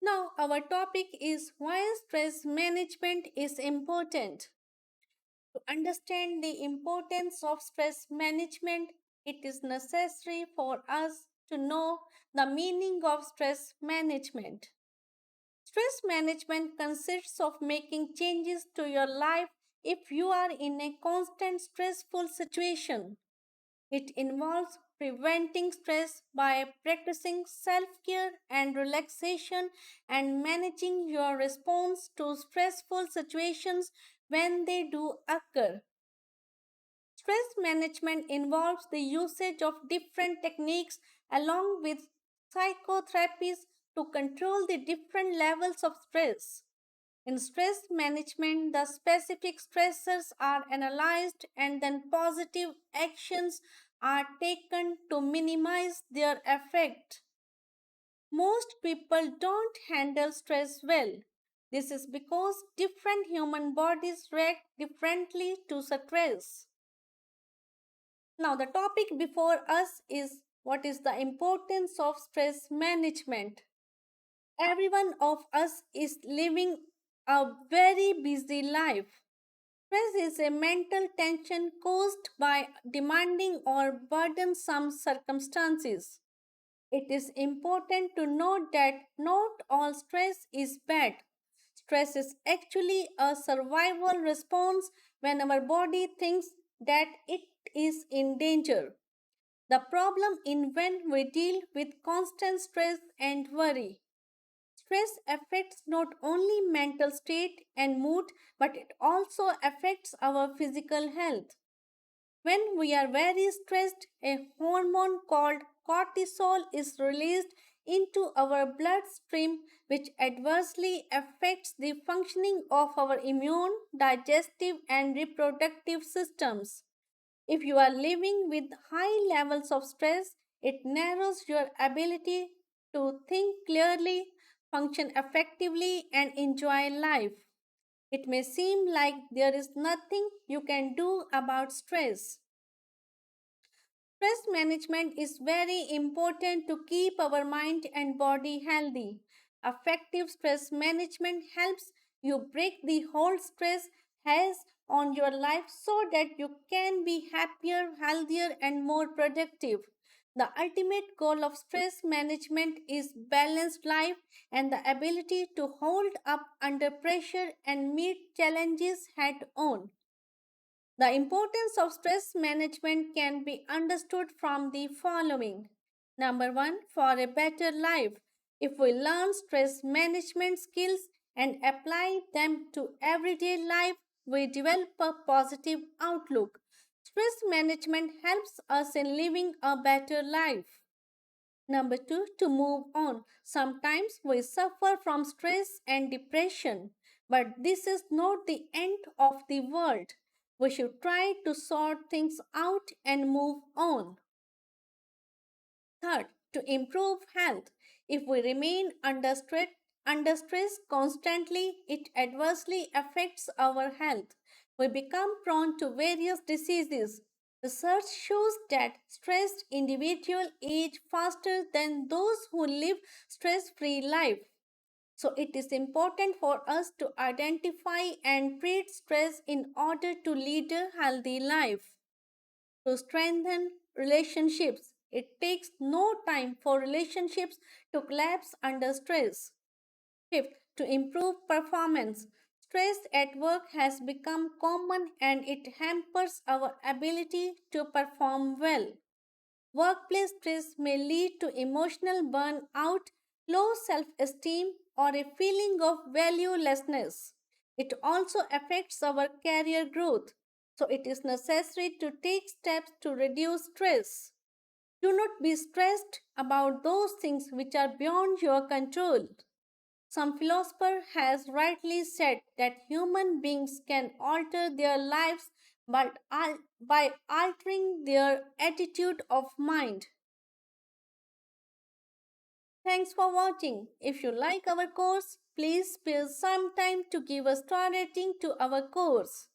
Now, our topic is why stress management is important. To understand the importance of stress management, it is necessary for us to know the meaning of stress management. Stress management consists of making changes to your life if you are in a constant stressful situation. It involves preventing stress by practicing self care and relaxation and managing your response to stressful situations when they do occur. Stress management involves the usage of different techniques along with psychotherapies to control the different levels of stress. In stress management, the specific stressors are analyzed and then positive actions are taken to minimize their effect. Most people don't handle stress well. This is because different human bodies react differently to stress. Now, the topic before us is what is the importance of stress management. Every one of us is living a very busy life. Stress is a mental tension caused by demanding or burdensome circumstances. It is important to note that not all stress is bad. Stress is actually a survival response when our body thinks that it is in danger. The problem is when we deal with constant stress and worry. Stress affects not only mental state and mood, but it also affects our physical health. When we are very stressed, a hormone called cortisol is released into our bloodstream, which adversely affects the functioning of our immune, digestive, and reproductive systems. If you are living with high levels of stress, it narrows your ability to think clearly, function effectively, and enjoy life. It may seem like there is nothing you can do about stress. Stress management is very important to keep our mind and body healthy. Effective stress management helps you break the hold stress has on your life so that you can be happier, healthier, and more productive. The ultimate goal of stress management is balanced life and the ability to hold up under pressure and meet challenges head on. The importance of stress management can be understood from the following. Number one, for a better life. If we learn stress management skills and apply them to everyday life, we develop a positive outlook. Stress management helps us in living a better life. Number two, to move on. Sometimes we suffer from stress and depression, but this is not the end of the world. We should try to sort things out and move on. Third, to improve health. If we remain under stress constantly, it adversely affects our health. We become prone to various diseases. Research shows that stressed individuals age faster than those who live stress-free life. So it is important for us to identify and treat stress in order to lead a healthy life. To strengthen relationships. It takes no time for relationships to collapse under stress. Fifth, to improve performance. Stress at work has become common and it hampers our ability to perform well. Workplace stress may lead to emotional burnout, low self esteem, or a feeling of valuelessness. It also affects our career growth, so it is necessary to take steps to reduce stress. Do not be stressed about those things which are beyond your control. Some philosopher has rightly said that human beings can alter their lives by altering their attitude of mind. Thanks for watching. If you like our course, please spare some time to give a star rating to our course.